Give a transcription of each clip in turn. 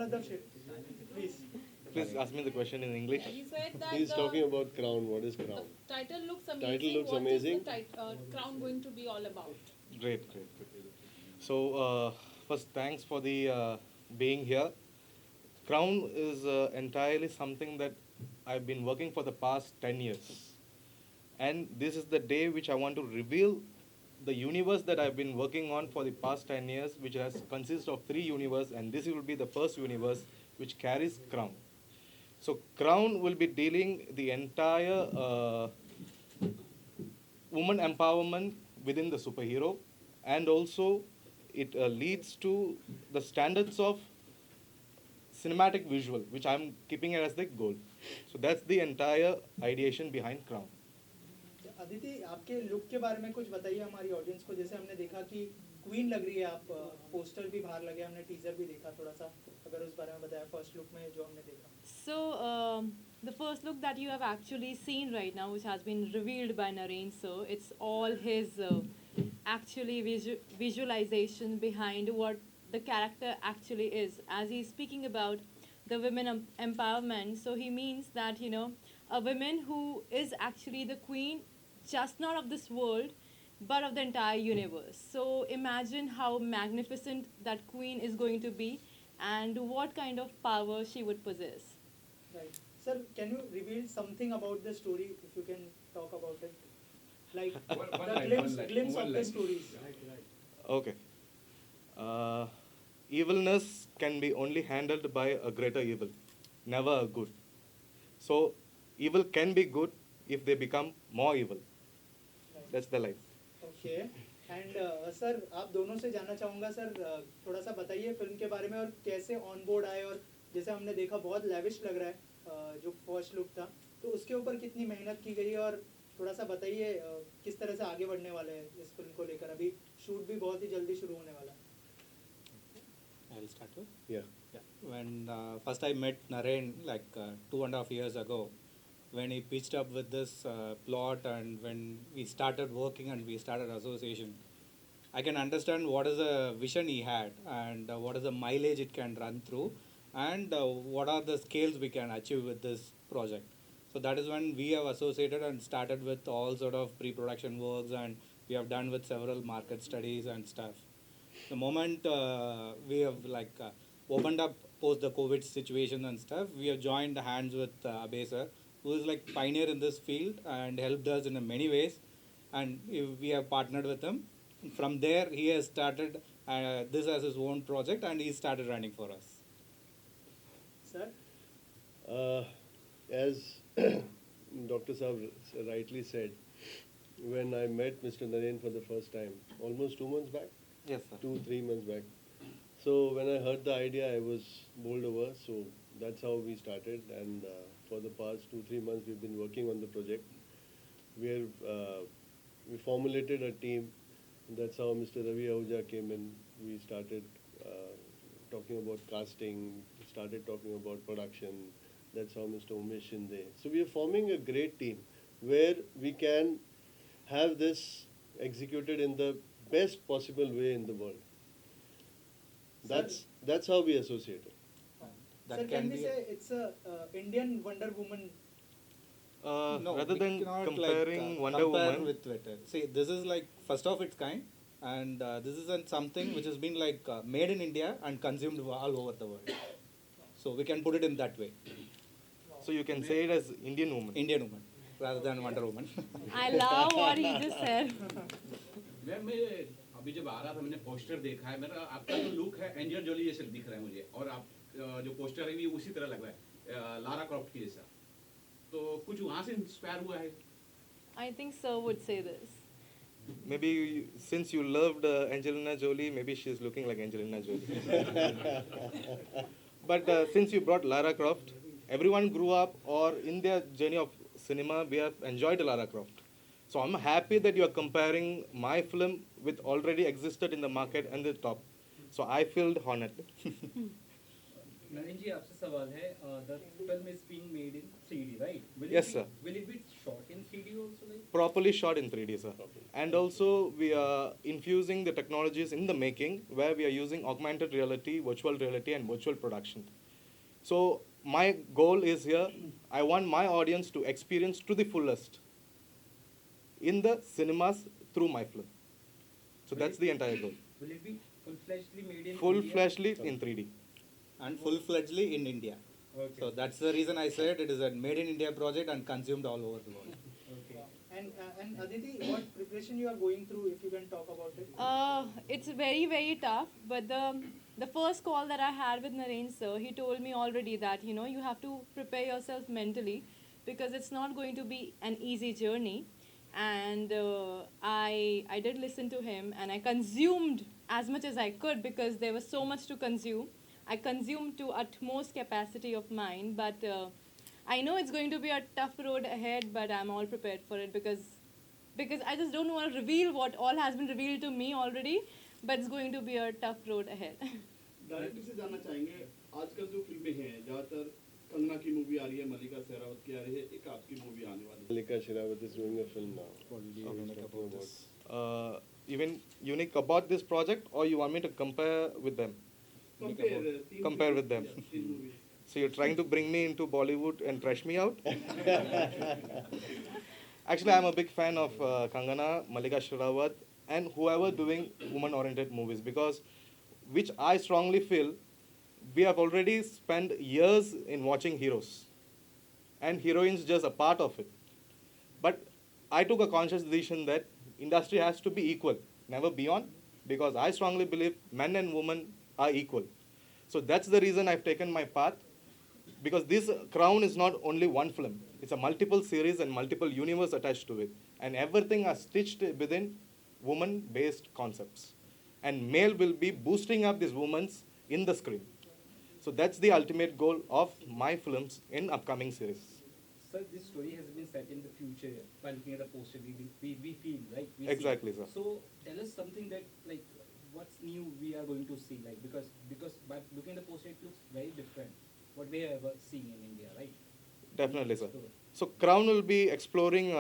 another shit. Please. Please ask me the question in English. He said that He's talking about Crown. What is the Crown? title looks amazing. Title looks What amazing. is the crown going to be all about? Great, great, great. So, first, thanks for the being here. Crown is entirely something that I've been working for the past 10 years. And this is the day which I want to reveal the universe that I've been working on for the past 10 years, which has consists of 3 universe, and this will be the first universe which carries Crown. So Crown will be dealing the entire woman empowerment within the superhero, and also it leads to the standards of cinematic visual, which I'm keeping it as the goal. So that's the entire ideation behind Crown. Aditi, आपके look के बारे में कुछ बताइए हमारी audience को. जैसे हमने देखा कि क्वीन लग रही है आप, पोस्टर भी बाहर लगे, हमने टीजर भी देखा. थोड़ा सा अगर उस बारे में बताया फर्स्ट लुक में जो हमने देखा. So, the first look that you have actually seen right now, which has been revealed by Naren, so it's all his actually visualization behind what the character actually is. As he's speaking about the women empowerment, so he means that, you know, a woman who is actually the queen, just not of this world, but of the entire universe. So imagine how magnificent that queen is going to be and what kind of power she would possess. Right. Sir, can you reveal something about the story, if you can talk about it? Like the glimpse of the stories. Okay. Evilness can be only handled by a greater evil, never a good. So evil can be good if they become more evil. That's the life. Okay. And sir, आप दोनों से जानना चाहूँगा sir, थोड़ा सा बताइए film के बारे में और कैसे ऑन बोर्ड आए. और जैसे हमने देखा बहुत लेविश लग रहा है जो फर्स्ट लुक था, तो उसके ऊपर कितनी मेहनत की गई है, और थोड़ा सा बताइए किस तरह से आगे बढ़ने वाले हैं इस फिल्म को लेकर. अभी शूट भी बहुत ही जल्दी शुरू होने वाला है. I'll start with. Yeah. Yeah. When first I met Naren like 2.5 years ago, when he pitched up with this plot, and when we started working and we started association, I can understand what is the vision he had, and what is the mileage it can run through, and what are the scales we can achieve with this project. So that is when we have associated and started with all sort of pre-production works, and we have done with several market studies and stuff. The moment we have opened up post the COVID situation and stuff, we have joined hands with Abhay sir, who is like pioneer in this field and helped us in many ways, and we have partnered with him. From there, he has started this as his own project, and he started running for us. Sir, As Dr. Saab rightly said, when I met Mr. Naren for the first time, almost 2 months back, Yes, sir. 2-3 months back. So when I heard the idea, I was bowled over. So that's how we started, and for the past 2-3 months, we've been working on the project. We formulated a team. That's how Mr. Ravi Ahuja came in. We started talking about casting, started talking about production. That's how Mr. Umesh Shinde. So we are forming a great team where we can have this executed in the best possible way in the world. That's how we associate it. That sir, can we be say it's a Indian Wonder Woman? no, Rather we than cannot, comparing Wonder compare Woman with it. See, this is like first of its kind, and this isn't something which has been made in India and consumed all over the world. So we can put it in that way, So you can say it as Indian woman. Indian woman rather than Wonder Woman. I love what he just said. मैं अभी जब आ रहा था मैंने poster देखा है. मेरा आपका जो लुक है एंजल जोली जैसे दिख रहा है मुझे, और आप जो पोस्टर है भी उसी तरह लग रहा है लारा क्रॉफ्ट की जैसा. तो कुछ वहाँ से इंस्पायर हुआ है? I think Sir would say this. Maybe since you loved Angelina Jolie, maybe she's looking like Angelina Jolie. But since you brought Lara Croft, everyone grew up or in their journey of cinema, we have enjoyed Lara Croft. So I'm happy that you are comparing my film with already existed in the market and the top. So I feel honored. Narendra जी आपसे सवाल है the film is being made in 3D right Yes, sir. Will it B shot in 3D also like Properly shot in 3D, sir. And also, we are infusing the technologies in the making where we are using augmented reality, virtual reality, and virtual production. So, my goal is here I want my audience to experience to the fullest in the cinemas through my film. So, that's the entire goal. Will it be full fledgedly made in Full fleshly in 3D. And full-fledgedly in India. Okay So that's the reason I said it is a made in India project and consumed all over the world. Okay And Aditi, what preparation you are going through, if you can talk about it? It's very, very tough. But the first call that I had with Naren sir, he told me already that you have to prepare yourself mentally because it's not going to be an easy journey. And I did listen to him and I consumed as much as I could because there was so much to consume. I consumed to utmost capacity of mine, but I know it's going to be a tough road ahead, but I'm all prepared for it because I just don't want to reveal what all has been revealed to me already, but it's going to be a tough road ahead. Director से जानना चाहेंगे आजकल जो फिल्में हैं ज़्यादातर कंगना की movie आ रही है, मल्लिका शेरावत की आ रही है, एक आपकी मूवी आने वाली है. Malika Sherawat is doing a film now. What do you He's think talking about this? Even unique about this project, or you want me to compare with them? Compare with them. तीन movie. So you're trying to bring me into Bollywood and trash me out? Actually, I'm a big fan of Kangana, Mallika Sherawat, and whoever doing woman-oriented movies because, which I strongly feel, we have already spent years in watching heroes, and heroines just a part of it. But I took a conscious decision that industry has to be equal, never beyond, because I strongly believe men and women are equal. So that's the reason I've taken my path, because this crown is not only one film, it's a multiple series and multiple universe attached to it, and everything are stitched within woman-based concepts. And male will be boosting up these women's in the screen. So that's the ultimate goal of my films in upcoming series. Sir, this story has been set in the future. By looking at the poster, we feel right. We Exactly, see. sir. So tell us something that like what's new we are going to see like because by looking at the poster it looks very different what we have ever seen in India, right? Definitely, sir. Explore. So Crown will be exploring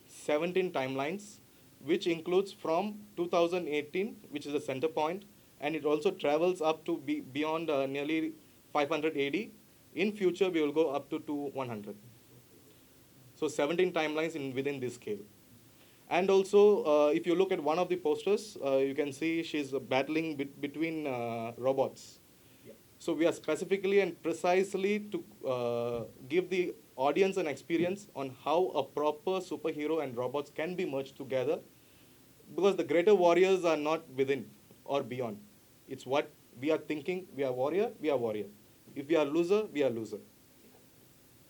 17 timelines, which includes from 2018, which is the center point, and it also travels up to beyond nearly 500 AD. In future, we will go up to 100. So 17 timelines within this scale. And also, if you look at one of the posters, you can see she's battling between robots. Yeah. So we are specifically and precisely to give the audience an experience on how a proper superhero and robots can be merged together, because the greater warriors are not within or beyond. It's what we are thinking. We are warrior, we are warrior. If we are loser, we are loser.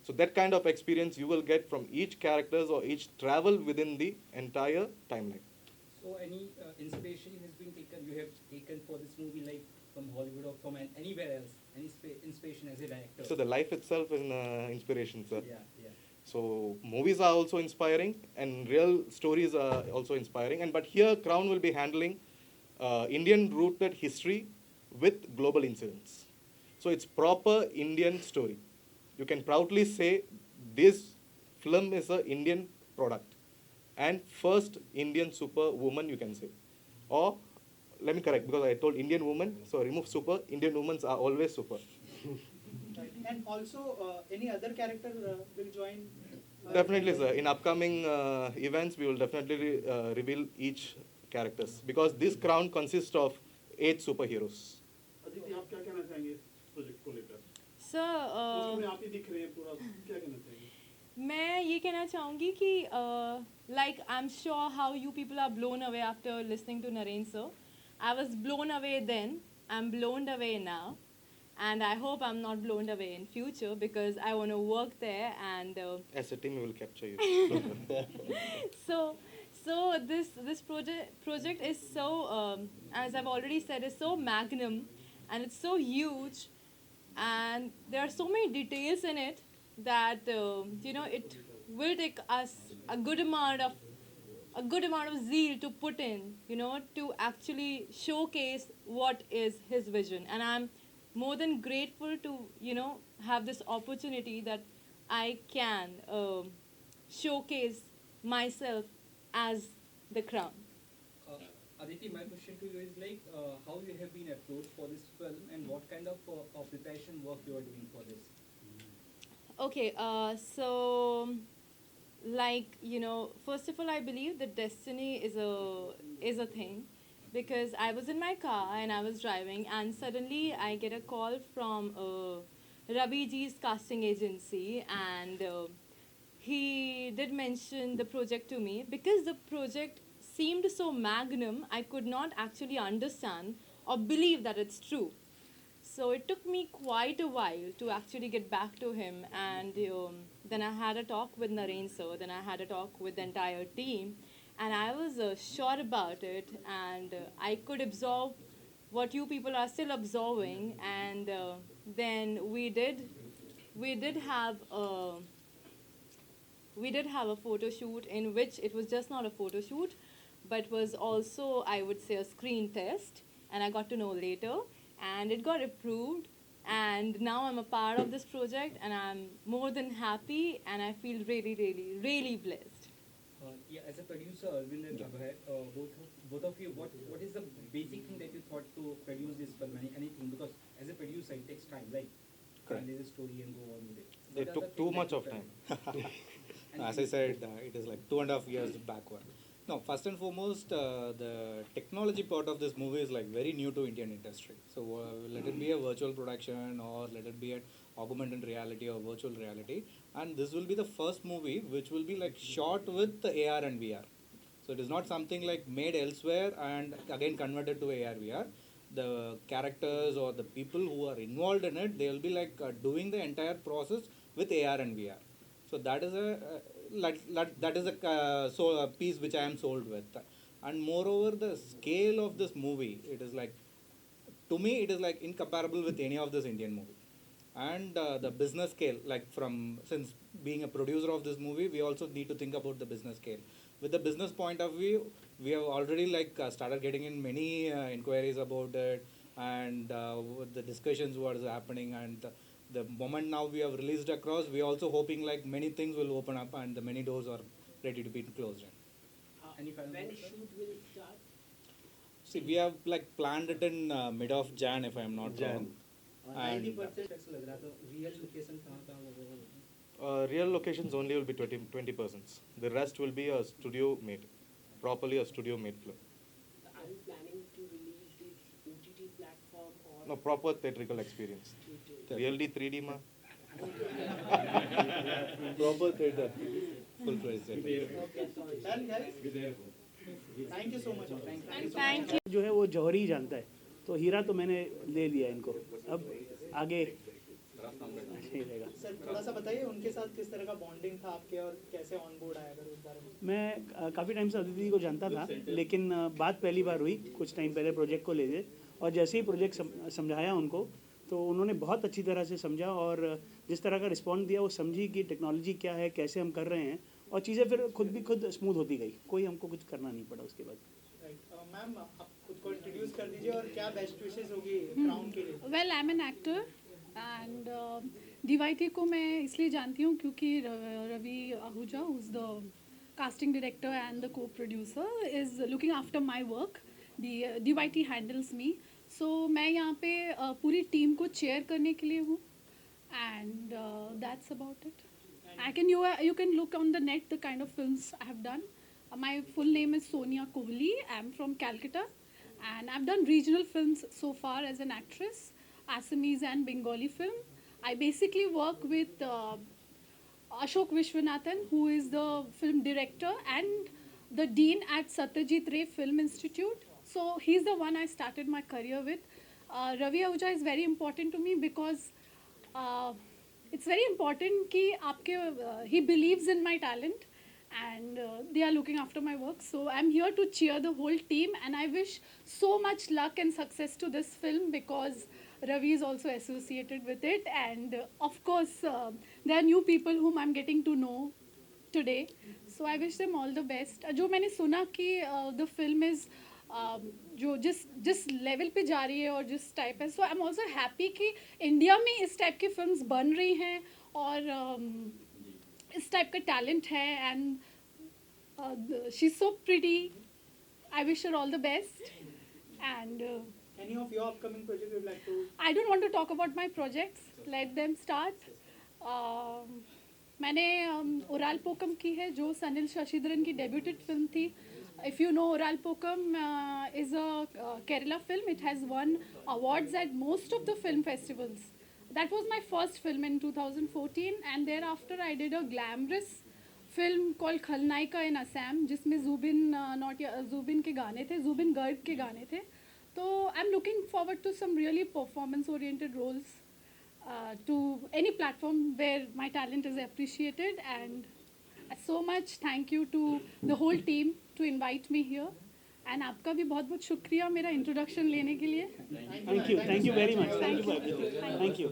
So that kind of experience you will get from each characters or each travel within the entire timeline. So any inspiration has been taken you have taken for this movie like from Hollywood or from anywhere else? Any inspiration as a director? So the life itself is an inspiration, sir. yeah. So movies are also inspiring, and real stories are also inspiring. But here, Crown will be handling Indian-rooted history with global incidents. So it's proper Indian story. You can proudly say this film is an Indian product and first Indian superwoman, you can say. Or let me correct, because I told Indian woman, so remove super. Indian women are always super. Right. And also, any other character will join? Definitely, sir. In upcoming events, we will definitely reveal each characters, because this crown consists of 8 superheroes. Aditi, आप क्या कहना चाहेंगे इस project को लेकर? Sir, उसमें आप ही दिख रहे हैं पूरा, क्या कहना चाहेंगे? मैं ये कहना चाहूँगी कि like I'm sure how you people are blown away after listening to Naren sir. I was blown away then. I'm blown away now, and I hope I'm not blown away in future because I want to work there and. As a team, we will capture you. So this project is so as I've already said is so magnum, and it's so huge, and there are so many details in it that it will take us a good amount of zeal to put in, to actually showcase what is his vision. And I'm more than grateful to, have this opportunity that I can showcase myself as the Crown. Aditi, my question to you is like, how you have been approached for this film and what kind of preparation work you are doing for this? Okay, so like first of all, I believe that destiny is a thing, because I was in my car and I was driving, and suddenly I get a call from Ravi Ji's casting agency, and he did mention the project to me. Because the project seemed so magnum, I could not actually understand or believe that it's true. So it took me quite a while to actually get back to him, and then I had a talk with Naren sir, then I had a talk with the entire team, and I was sure about it, and I could absorb what you people are still absorbing, and then we did have a photo shoot in which it was just not a photo shoot, but was also, I would say, a screen test, and I got to know later, and it got approved, and now I'm a part of this project, and I'm more than happy, and I feel really, really, really blessed. Yeah, as a producer, Arvind and Abhay, both of you, what is the basic thing that you thought to produce this film? Anything, because as a producer, it takes time, like Correct. analyze the story and go on with it. It What are the took too things much that of you time. felt? As I said, it is like 2.5 years backward. No, first and foremost, the technology part of this movie is like very new to Indian industry. So let it be a virtual production, or let it be an augmented reality or virtual reality, and this will be the first movie which will be like shot with the AR and VR. So it is not something like made elsewhere and again converted to AR VR. The characters or the people who are involved in it, they will be like doing the entire process with AR and VR. So that is a piece which I am sold with, and moreover the scale of this movie, it is like, to me it is like incomparable with any of this Indian movie, and the business scale, like from, since being a producer of this movie, we also need to think about the business scale. With the business point of view, we have already like started getting in many inquiries about it, and the discussions what is happening, and the moment now we have released across, we are also hoping like many things will open up and the many doors are ready to be closed in. Any final When thoughts, sir? shoot will start? See, we have like planned it in mid of Jan, if I am not wrong. And 90% लग रहा था, real location कहाँ होगा? Real locations only will be 20%. The rest will be a studio made, properly a studio made film. Are you planning to release this OTT platform or? No, proper theatrical experience. Really 3D ma. Proper theatre. full fledged. Okay, sorry. Done, guys? Thank you so much. Thank you so Thank much. you. जो है वो जौहरी ही जानता है, तो हीरा तो मैंने ले लिया इनको, अब आगे ऐसे ही रहेगा। सर थोड़ा सा बताइए उनके साथ किस तरह का बॉन्डिंग था आपके, और कैसे ऑन बोर्ड आया, अगर उस बारे में। मैं काफ़ी टाइम से अदिति को जानता था, लेकिन बात पहली बार हुई कुछ टाइम पहले प्रोजेक्ट को लेके, और जैसे ही प्रोजेक्ट समझाया उनको, तो उन्होंने बहुत अच्छी तरह से समझा, और जिस तरह का रिस्पॉन्स दिया वो समझी कि टेक्नोलॉजी क्या है, कैसे हम कर रहे हैं, और चीज़ें फिर खुद स्मूथ होती गई, कोई हमको कुछ करना नहीं पड़ा उसके बाद। मैम आप खुद को इंट्रोड्यूस कर दीजिए, और क्या बेस्ट विशेस होगी क्राउन के लिए। Well I am an actor and DYT को मैं इसलिए जानती हूँ क्योंकि Ravi Ahuja who is the casting director and the co producer is looking after my work. DYT handles me, so मैं यहाँ पे पूरी टीम को चेयर करने के लिए हूँ, and that's about it. You can look on the net the kind of films I have done. My full name is Sonia Kohli. I'm from Calcutta, and I've done regional films so far as an actress, Assamese and Bengali film. I basically work with Ashok Vishwanathan, who is the film director and the dean at Satyajit Ray Film Institute. So he's the one I started my career with. Ravi Ahuja is very important to me because it's very important कि आपके he believes in my talent, and they are looking after my work. So I'm here to cheer the whole team, and I wish so much luck and success to this film because Ravi is also associated with it, and of course there are new people whom I'm getting to know today. So I wish them all the best. जो मैंने सुना कि the film is जो जिस level पे जा रही है और जिस टाइप है, सो आई एम ऑल्सो हैप्पी कि इंडिया में इस टाइप की फिल्म्स बन रही हैं और इस टाइप का टैलेंट है and she is so pretty. I wish her all the best and Any of your upcoming projects you'd like to? I don't want to talk about my projects. Let them start. मैंने Ural पोकम की है जो सनिल शशिधरन की debuted film थी. If you know, Ural Pokam is a Kerala film. It has won awards at most of the film festivals. That was my first film in 2014, and thereafter I did a glamorous film called Khalnaika in Assam, जिसमें Zubin के गाने थे, Zubin Garg के गाने थे. So I'm looking forward to some really performance-oriented roles, to any platform where my talent is appreciated. And so much thank you to the whole team to invite me here. And आपका भी बहुत बहुत शुक्रिया मेरा introduction लेने के लिए. Thank you very much. Thank you for everything. Thank you.